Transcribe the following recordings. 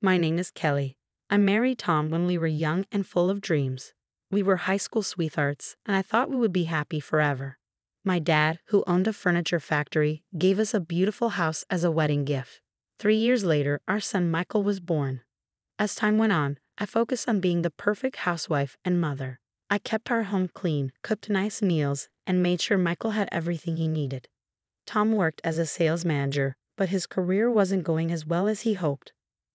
My name is Kelly. I married Tom when we were young and full of dreams. We were high school sweethearts, and I thought we would be happy forever. My dad, who owned a furniture factory, gave us a beautiful house as a wedding gift. 3 years later, our son Michael was born. As time went on, I focused on being the perfect housewife and mother. I kept our home clean, cooked nice meals, and made sure Michael had everything he needed. Tom worked as a sales manager, but his career wasn't going as well as he hoped.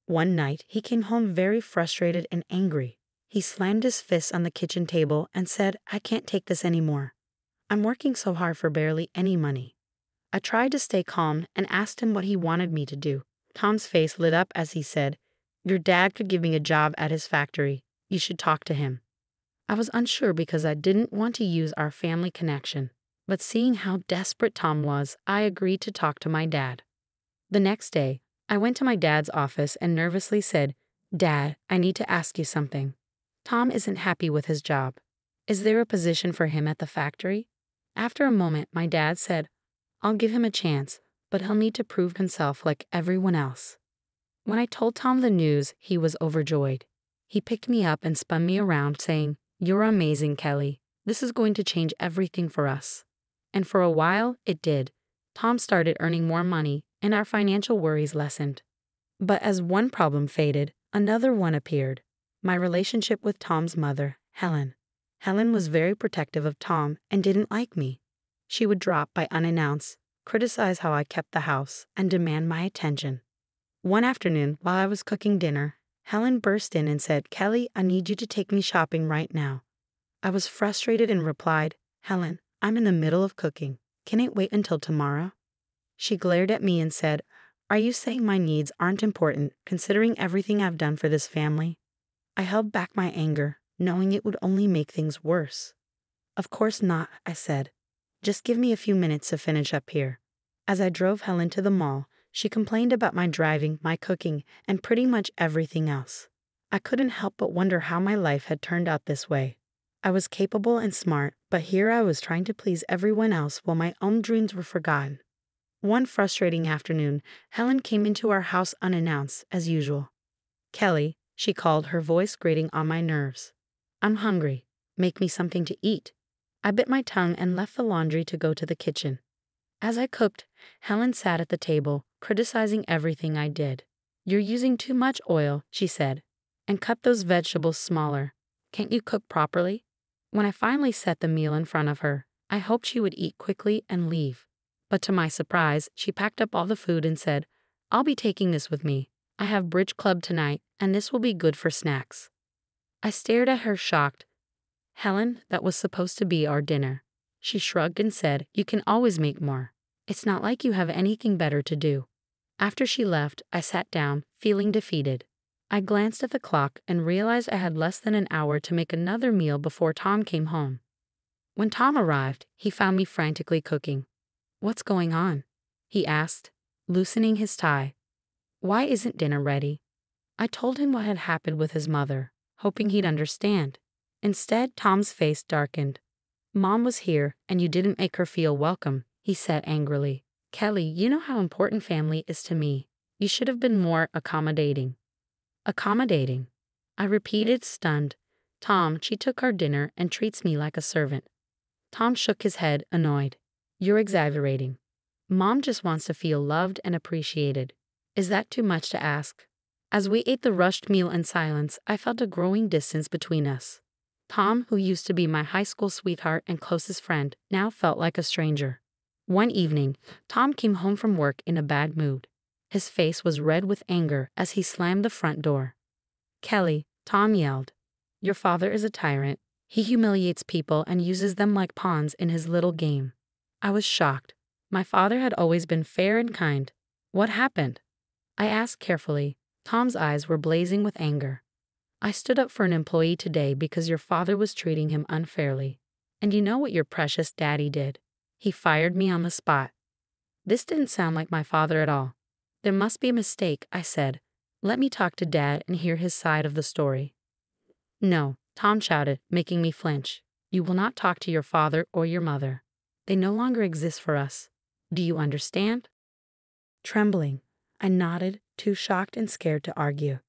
One night, he came home very frustrated and angry. He slammed his fist on the kitchen table and said, "I can't take this anymore. I'm working so hard for barely any money." I tried to stay calm and asked him what he wanted me to do. Tom's face lit up as he said, "Your dad could give me a job at his factory. You should talk to him." I was unsure because I didn't want to use our family connection, but seeing how desperate Tom was, I agreed to talk to my dad. The next day, I went to my dad's office and nervously said, "Dad, I need to ask you something. Tom isn't happy with his job. Is there a position for him at the factory?" After a moment, my dad said, "I'll give him a chance, but he'll need to prove himself like everyone else." When I told Tom the news, he was overjoyed. He picked me up and spun me around, saying, "You're amazing, Kelly. This is going to change everything for us." And for a while, it did. Tom started earning more money, and our financial worries lessened. But as one problem faded, another one appeared. My relationship with Tom's mother, Helen. Helen was very protective of Tom and didn't like me. She would drop by unannounced, criticize how I kept the house, and demand my attention. One afternoon, while I was cooking dinner, Helen burst in and said, "Kelly, I need you to take me shopping right now." I was frustrated and replied, "Helen, I'm in the middle of cooking. Can it wait until tomorrow?" She glared at me and said, "Are you saying my needs aren't important, considering everything I've done for this family?" I held back my anger, knowing it would only make things worse. "Of course not," I said. "Just give me a few minutes to finish up here." As I drove Helen to the mall, she complained about my driving, my cooking, and pretty much everything else. I couldn't help but wonder how my life had turned out this way. I was capable and smart, but here I was trying to please everyone else while my own dreams were forgotten. One frustrating afternoon, Helen came into our house unannounced, as usual. "Kelly," she called, her voice grating on my nerves. "I'm hungry. Make me something to eat." I bit my tongue and left the laundry to go to the kitchen. As I cooked, Helen sat at the table, criticizing everything I did. "You're using too much oil," she said, "and cut those vegetables smaller. Can't you cook properly?" When I finally set the meal in front of her, I hoped she would eat quickly and leave. But to my surprise, she packed up all the food and said, "I'll be taking this with me. I have bridge club tonight, and this will be good for snacks." I stared at her shocked. "Helen, that was supposed to be our dinner." She shrugged and said, "You can always make more. It's not like you have anything better to do." After she left, I sat down, feeling defeated. I glanced at the clock and realized I had less than an hour to make another meal before Tom came home. When Tom arrived, he found me frantically cooking. "What's going on?" he asked, loosening his tie. "Why isn't dinner ready?" I told him what had happened with his mother, hoping he'd understand. Instead, Tom's face darkened. "Mom was here, and you didn't make her feel welcome," he said angrily. "Kelly, you know how important family is to me. You should have been more accommodating." "Accommodating?" I repeated, stunned. "Tom, she took our dinner and treats me like a servant." Tom shook his head, annoyed. "You're exaggerating. Mom just wants to feel loved and appreciated. Is that too much to ask?" As we ate the rushed meal in silence, I felt a growing distance between us. Tom, who used to be my high school sweetheart and closest friend, now felt like a stranger. One evening, Tom came home from work in a bad mood. His face was red with anger as he slammed the front door. "Kelly," Tom yelled, "your father is a tyrant. He humiliates people and uses them like pawns in his little game." I was shocked. My father had always been fair and kind. What happened? I asked carefully. Tom's eyes were blazing with anger. "I stood up for an employee today because your father was treating him unfairly. And you know what your precious daddy did? He fired me on the spot." This didn't sound like my father at all. "There must be a mistake," I said. "Let me talk to Dad and hear his side of the story." "No," Tom shouted, making me flinch. "You will not talk to your father or your mother. They no longer exist for us. Do you understand?" Trembling, I nodded, too shocked and scared to argue.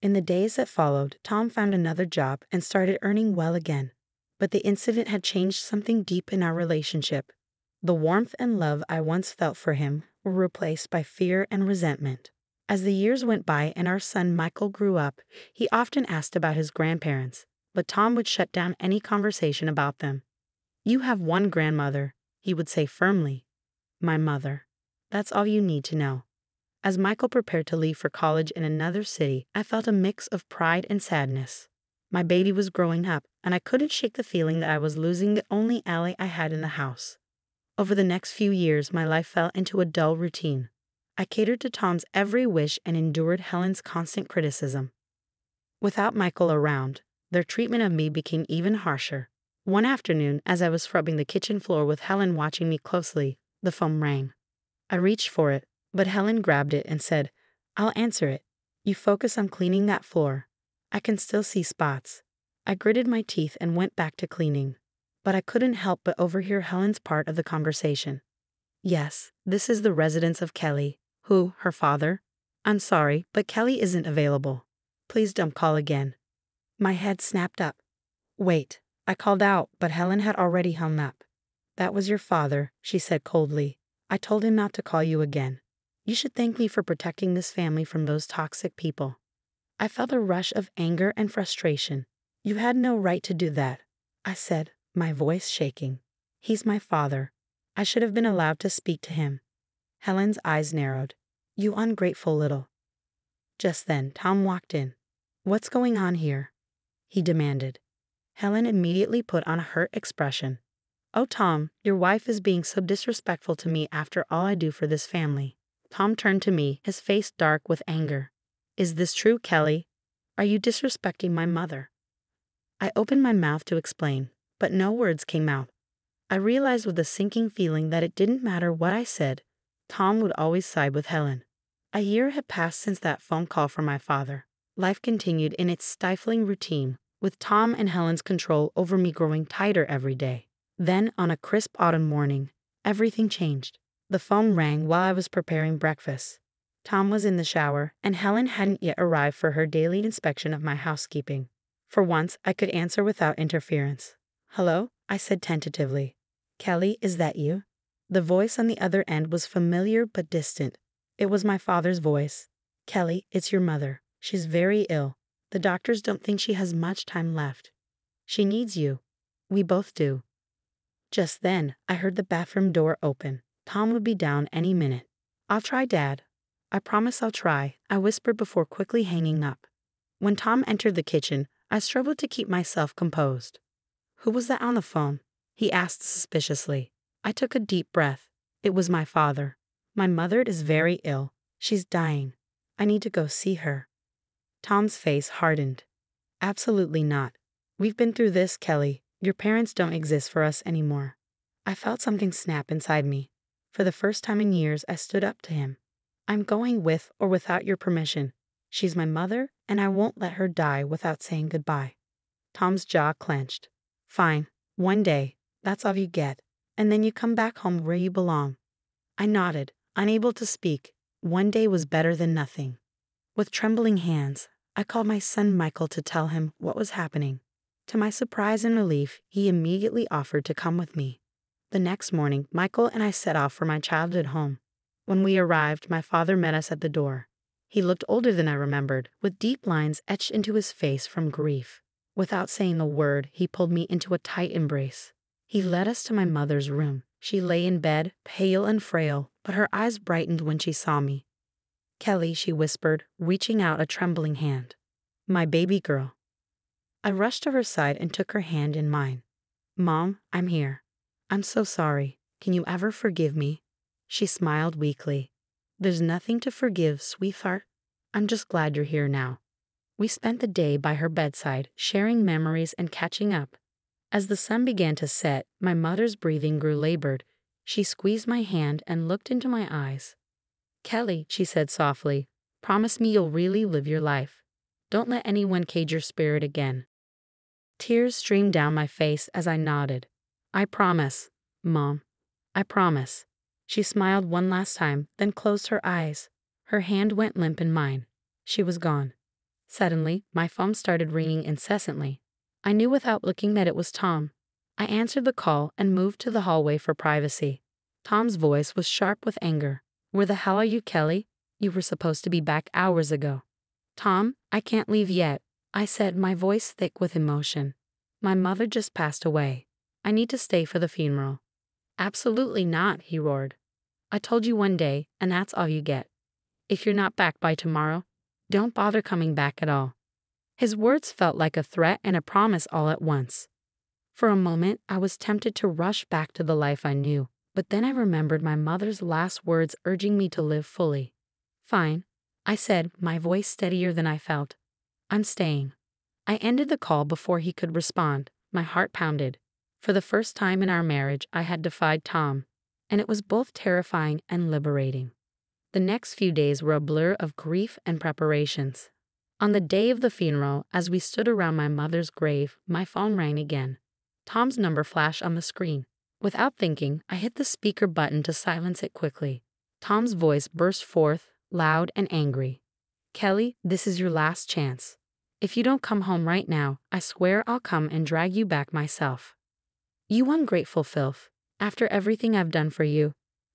In the days that followed, Tom found another job and started earning well again. But the incident had changed something deep in our relationship. The warmth and love I once felt for him were replaced by fear and resentment. As the years went by and our son Michael grew up, he often asked about his grandparents, but Tom would shut down any conversation about them. "You have one grandmother," he would say firmly. "My mother. That's all you need to know." As Michael prepared to leave for college in another city, I felt a mix of pride and sadness. My baby was growing up, and I couldn't shake the feeling that I was losing the only ally I had in the house. Over the next few years, my life fell into a dull routine. I catered to Tom's every wish and endured Helen's constant criticism. Without Michael around, their treatment of me became even harsher. One afternoon, as I was scrubbing the kitchen floor with Helen watching me closely, the phone rang. I reached for it, but Helen grabbed it and said, "I'll answer it. You focus on cleaning that floor. I can still see spots." I gritted my teeth and went back to cleaning. But I couldn't help but overhear Helen's part of the conversation. "Yes, this is the residence of Kelly." "Who, her father?" "I'm sorry, but Kelly isn't available. Please don't call again." My head snapped up. "Wait." I called out, but Helen had already hung up. "That was your father," she said coldly. "I told him not to call you again. You should thank me for protecting this family from those toxic people." I felt a rush of anger and frustration. "You had no right to do that," I said, my voice shaking. "He's my father. I should have been allowed to speak to him." Helen's eyes narrowed. "You ungrateful little." Just then, Tom walked in. "What's going on here?" he demanded. Helen immediately put on a hurt expression. "Oh, Tom, your wife is being so disrespectful to me after all I do for this family." Tom turned to me, his face dark with anger. "Is this true, Kelly? Are you disrespecting my mother?" I opened my mouth to explain, but no words came out. I realized with a sinking feeling that it didn't matter what I said, Tom would always side with Helen. A year had passed since that phone call from my father. Life continued in its stifling routine, with Tom and Helen's control over me growing tighter every day. Then, on a crisp autumn morning, everything changed. The phone rang while I was preparing breakfast. Tom was in the shower, and Helen hadn't yet arrived for her daily inspection of my housekeeping. For once, I could answer without interference. "Hello?" I said tentatively. "Kelly, is that you?" The voice on the other end was familiar but distant. It was my father's voice. "Kelly, it's your mother. She's very ill. The doctors don't think she has much time left. She needs you. We both do." Just then, I heard the bathroom door open. Tom would be down any minute. "I'll try, Dad. I promise I'll try," I whispered before quickly hanging up. When Tom entered the kitchen, I struggled to keep myself composed. "Who was that on the phone?" he asked suspiciously. I took a deep breath. It was my father. "My mother is very ill. She's dying. I need to go see her." Tom's face hardened. "Absolutely not. We've been through this, Kelly. Your parents don't exist for us anymore." I felt something snap inside me. For the first time in years, I stood up to him. "I'm going with or without your permission. She's my mother, and I won't let her die without saying goodbye." Tom's jaw clenched. "Fine. One day. That's all you get. And then you come back home where you belong." I nodded, unable to speak. One day was better than nothing. With trembling hands, I called my son Michael to tell him what was happening. To my surprise and relief, he immediately offered to come with me. The next morning, Michael and I set off for my childhood home. When we arrived, my father met us at the door. He looked older than I remembered, with deep lines etched into his face from grief. Without saying a word, he pulled me into a tight embrace. He led us to my mother's room. She lay in bed, pale and frail, but her eyes brightened when she saw me. "Kelly," she whispered, reaching out a trembling hand. "My baby girl." I rushed to her side and took her hand in mine. "Mom, I'm here. I'm so sorry. Can you ever forgive me?" She smiled weakly. "There's nothing to forgive, sweetheart. I'm just glad you're here now." We spent the day by her bedside, sharing memories and catching up. As the sun began to set, my mother's breathing grew labored. She squeezed my hand and looked into my eyes. "Kelly," she said softly, "promise me you'll really live your life. Don't let anyone cage your spirit again." Tears streamed down my face as I nodded. "I promise, Mom. I promise." She smiled one last time, then closed her eyes. Her hand went limp in mine. She was gone. Suddenly, my phone started ringing incessantly. I knew without looking that it was Tom. I answered the call and moved to the hallway for privacy. Tom's voice was sharp with anger. "Where the hell are you, Kelly? You were supposed to be back hours ago." "Tom, I can't leave yet," I said, my voice thick with emotion. "My mother just passed away. I need to stay for the funeral." "Absolutely not," he roared. "I told you one day, and that's all you get. If you're not back by tomorrow, don't bother coming back at all." His words felt like a threat and a promise all at once. For a moment, I was tempted to rush back to the life I knew, but then I remembered my mother's last words urging me to live fully. "Fine," I said, my voice steadier than I felt. "I'm staying." I ended the call before he could respond. My heart pounded. For the first time in our marriage, I had defied Tom, and it was both terrifying and liberating. The next few days were a blur of grief and preparations. On the day of the funeral, as we stood around my mother's grave, my phone rang again. Tom's number flashed on the screen. Without thinking, I hit the speaker button to silence it quickly. Tom's voice burst forth, loud and angry. "Kelly, this is your last chance. If you don't come home right now, I swear I'll come and drag you back myself. You ungrateful filth. After everything I've done for you."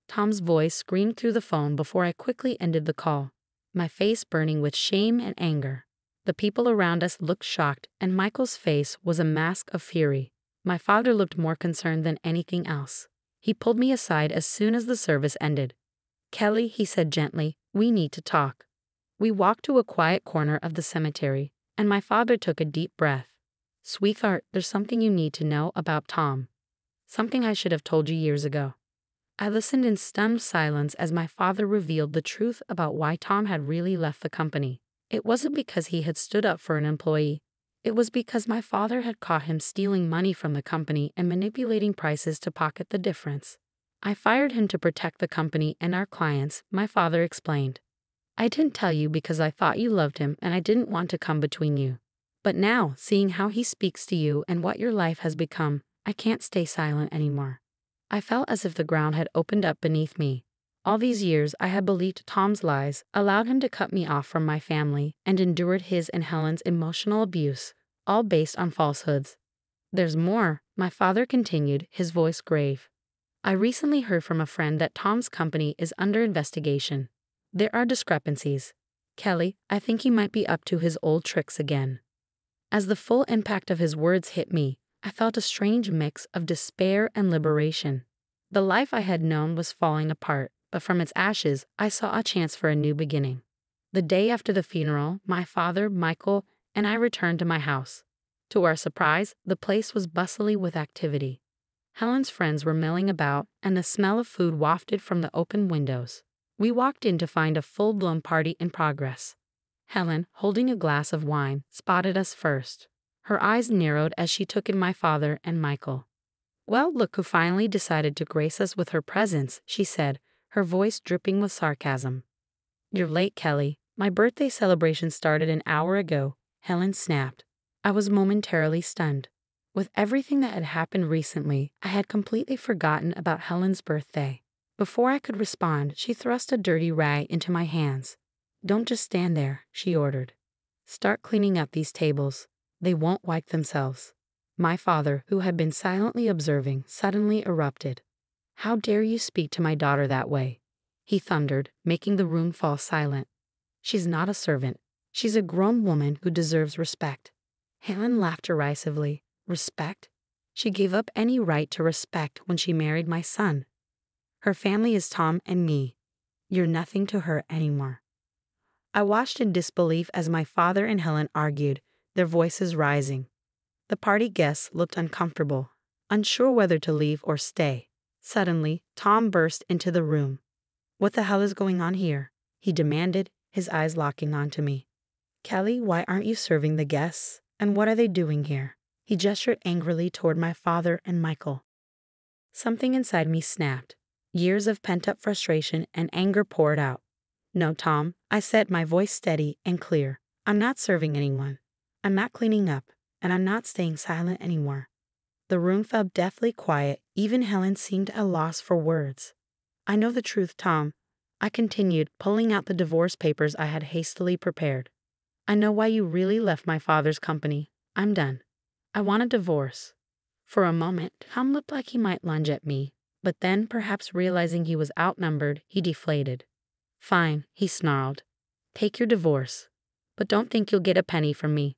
Tom's voice screamed through the phone before I quickly ended the call, my face burning with shame and anger. The people around us looked shocked, and Michael's face was a mask of fury. My father looked more concerned than anything else. He pulled me aside as soon as the service ended. "Kelly," he said gently, "we need to talk." We walked to a quiet corner of the cemetery, and my father took a deep breath. "Sweetheart, there's something you need to know about Tom. Something I should have told you years ago." I listened in stunned silence as my father revealed the truth about why Tom had really left the company. It wasn't because he had stood up for an employee. It was because my father had caught him stealing money from the company and manipulating prices to pocket the difference. "I fired him to protect the company and our clients," my father explained. "I didn't tell you because I thought you loved him and I didn't want to come between you. But now, seeing how he speaks to you and what your life has become, I can't stay silent anymore." I felt as if the ground had opened up beneath me. All these years I had believed Tom's lies, allowed him to cut me off from my family, and endured his and Helen's emotional abuse, all based on falsehoods. "There's more," my father continued, his voice grave. "I recently heard from a friend that Tom's company is under investigation. There are discrepancies. Kelly, I think he might be up to his old tricks again." As the full impact of his words hit me, I felt a strange mix of despair and liberation. The life I had known was falling apart, but from its ashes, I saw a chance for a new beginning. The day after the funeral, my father, Michael, and I returned to my house. To our surprise, the place was bustling with activity. Helen's friends were milling about, and the smell of food wafted from the open windows. We walked in to find a full-blown party in progress. Helen, holding a glass of wine, spotted us first. Her eyes narrowed as she took in my father and Michael. "Well, look who finally decided to grace us with her presence," she said, her voice dripping with sarcasm. "You're late, Kelly. My birthday celebration started an hour ago," Helen snapped. I was momentarily stunned. With everything that had happened recently, I had completely forgotten about Helen's birthday. Before I could respond, she thrust a dirty rag into my hands. "Don't just stand there," she ordered. "Start cleaning up these tables. They won't wipe themselves." My father, who had been silently observing, suddenly erupted. "How dare you speak to my daughter that way?" he thundered, making the room fall silent. "She's not a servant. She's a grown woman who deserves respect." Helen laughed derisively. "Respect? She gave up any right to respect when she married my son. Her family is Tom and me. You're nothing to her anymore." I watched in disbelief as my father and Helen argued, their voices rising. The party guests looked uncomfortable, unsure whether to leave or stay. Suddenly, Tom burst into the room. "What the hell is going on here?" he demanded, his eyes locking onto me. "Kelly, why aren't you serving the guests? And what are they doing here?" He gestured angrily toward my father and Michael. Something inside me snapped. Years of pent-up frustration and anger poured out. "No, Tom," I said, my voice steady and clear. "I'm not serving anyone. I'm not cleaning up, and I'm not staying silent anymore." The room fell deathly quiet. Even Helen seemed at a loss for words. "I know the truth, Tom," I continued, pulling out the divorce papers I had hastily prepared. I know why you really left my father's company. I'm done. I want a divorce." For a moment, Tom looked like he might lunge at me, but then, perhaps realizing he was outnumbered, he deflated. "Fine," he snarled. "Take your divorce. But don't think you'll get a penny from me."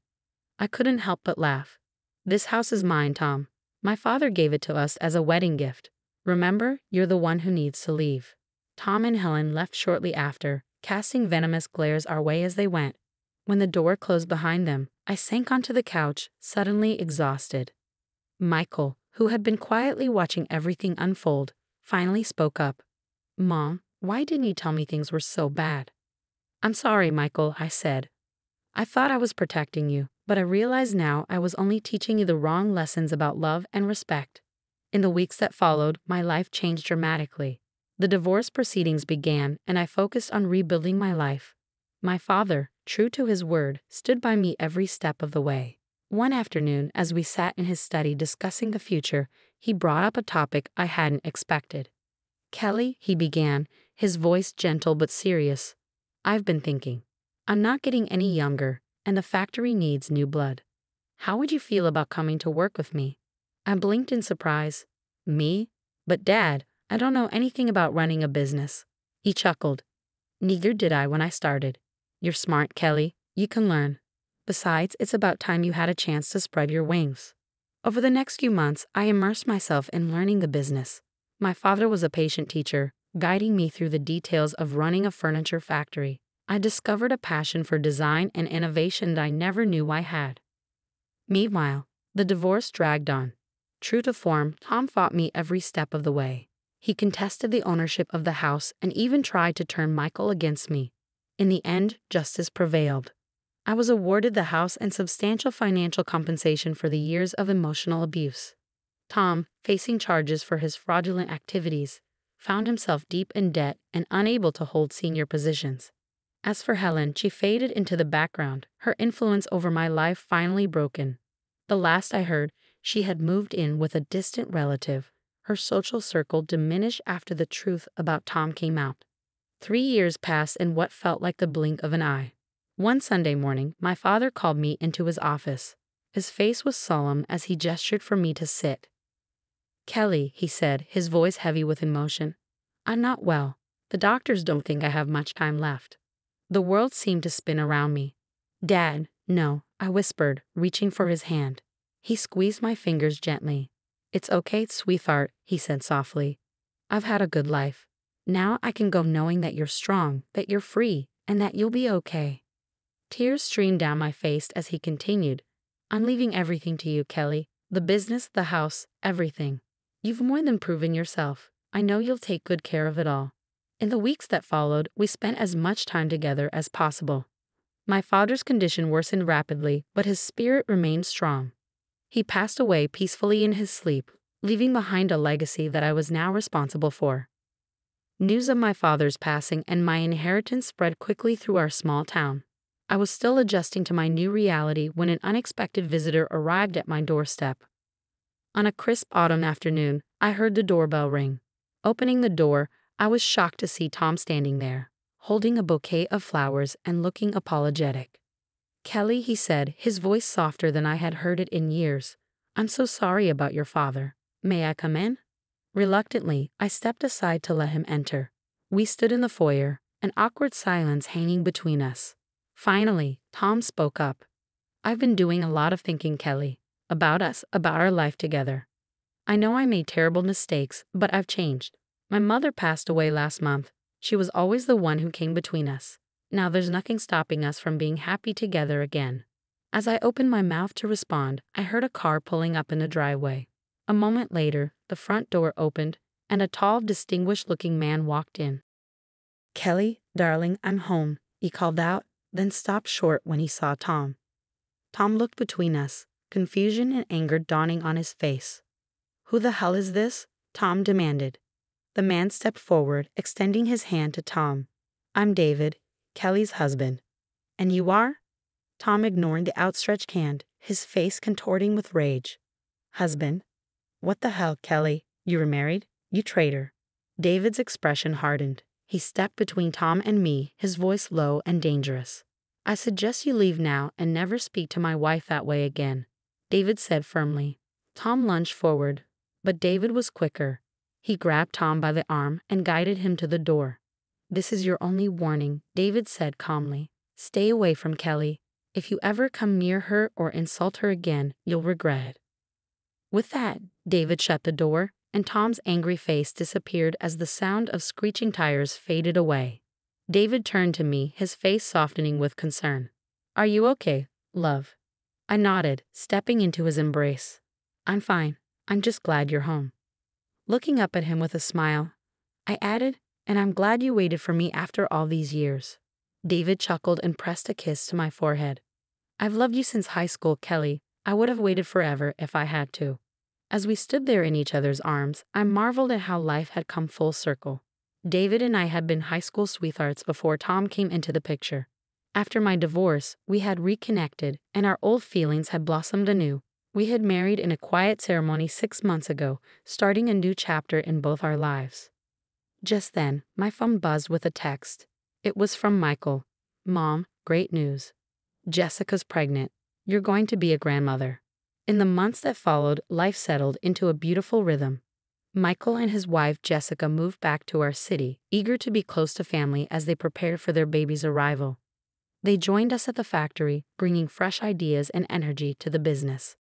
I couldn't help but laugh. "This house is mine, Tom. My father gave it to us as a wedding gift. Remember, you're the one who needs to leave." Tom and Helen left shortly after, casting venomous glares our way as they went. When the door closed behind them, I sank onto the couch, suddenly exhausted. Michael, who had been quietly watching everything unfold, finally spoke up. "Mom, why didn't you tell me things were so bad?" "I'm sorry, Michael," I said. "I thought I was protecting you, but I realize now I was only teaching you the wrong lessons about love and respect." In the weeks that followed, my life changed dramatically. The divorce proceedings began, and I focused on rebuilding my life. My father, true to his word, stood by me every step of the way. One afternoon, as we sat in his study discussing the future, he brought up a topic I hadn't expected. "Kelly," he began, his voice gentle but serious, "I've been thinking. I'm not getting any younger, and the factory needs new blood. How would you feel about coming to work with me?" I blinked in surprise. "Me? But Dad, I don't know anything about running a business." He chuckled. "Neither did I when I started. You're smart, Kelly. You can learn. Besides, it's about time you had a chance to spread your wings." Over the next few months, I immersed myself in learning the business. My father was a patient teacher, guiding me through the details of running a furniture factory. I discovered a passion for design and innovation that I never knew I had. Meanwhile, the divorce dragged on. True to form, Tom fought me every step of the way. He contested the ownership of the house and even tried to turn Michael against me. In the end, justice prevailed. I was awarded the house and substantial financial compensation for the years of emotional abuse. Tom, facing charges for his fraudulent activities, found himself deep in debt and unable to hold senior positions. As for Helen, she faded into the background, her influence over my life finally broken. The last I heard, she had moved in with a distant relative. Her social circle diminished after the truth about Tom came out. 3 years passed in what felt like the blink of an eye. One Sunday morning, my father called me into his office. His face was solemn as he gestured for me to sit. "Kelly," he said, his voice heavy with emotion, "I'm not well. The doctors don't think I have much time left." The world seemed to spin around me. "Dad, no," I whispered, reaching for his hand. He squeezed my fingers gently. "It's okay, sweetheart," he said softly. "I've had a good life. Now I can go knowing that you're strong, that you're free, and that you'll be okay." Tears streamed down my face as he continued. "I'm leaving everything to you, Kelly. The business, the house, everything. You've more than proven yourself. I know you'll take good care of it all." In the weeks that followed, we spent as much time together as possible. My father's condition worsened rapidly, but his spirit remained strong. He passed away peacefully in his sleep, leaving behind a legacy that I was now responsible for. News of my father's passing and my inheritance spread quickly through our small town. I was still adjusting to my new reality when an unexpected visitor arrived at my doorstep. On a crisp autumn afternoon, I heard the doorbell ring. Opening the door, I was shocked to see Tom standing there, holding a bouquet of flowers and looking apologetic. "Kelly," he said, his voice softer than I had heard it in years, "I'm so sorry about your father. May I come in?" Reluctantly, I stepped aside to let him enter. We stood in the foyer, an awkward silence hanging between us. Finally, Tom spoke up. "I've been doing a lot of thinking, Kelly, about us, about our life together. I know I made terrible mistakes, but I've changed. My mother passed away last month. She was always the one who came between us. Now there's nothing stopping us from being happy together again." As I opened my mouth to respond, I heard a car pulling up in the driveway. A moment later, the front door opened, and a tall, distinguished-looking man walked in. "Kelly, darling, I'm home," he called out, then stopped short when he saw Tom. Tom looked between us, confusion and anger dawning on his face. "Who the hell is this?" Tom demanded. The man stepped forward, extending his hand to Tom. "I'm David, Kelly's husband." "And you are?" Tom ignored the outstretched hand, his face contorting with rage. "Husband? What the hell, Kelly? You were married? You traitor." David's expression hardened. He stepped between Tom and me, his voice low and dangerous. I suggest you leave now and never speak to my wife that way again, David said firmly. Tom lunged forward, but David was quicker. He grabbed Tom by the arm and guided him to the door. This is your only warning, David said calmly. Stay away from Kelly. If you ever come near her or insult her again, you'll regret it. With that, David shut the door, and Tom's angry face disappeared as the sound of screeching tires faded away. David turned to me, his face softening with concern. Are you okay, love? I nodded, stepping into his embrace. I'm fine. I'm just glad you're home. Looking up at him with a smile, I added, and I'm glad you waited for me after all these years. David chuckled and pressed a kiss to my forehead. I've loved you since high school, Kelly. I would have waited forever if I had to. As we stood there in each other's arms, I marveled at how life had come full circle. David and I had been high school sweethearts before Tom came into the picture. After my divorce, we had reconnected, and our old feelings had blossomed anew. We had married in a quiet ceremony 6 months ago, starting a new chapter in both our lives. Just then, my phone buzzed with a text. It was from Michael. Mom, great news. Jessica's pregnant. You're going to be a grandmother. In the months that followed, life settled into a beautiful rhythm. Michael and his wife Jessica moved back to our city, eager to be close to family as they prepared for their baby's arrival. They joined us at the factory, bringing fresh ideas and energy to the business.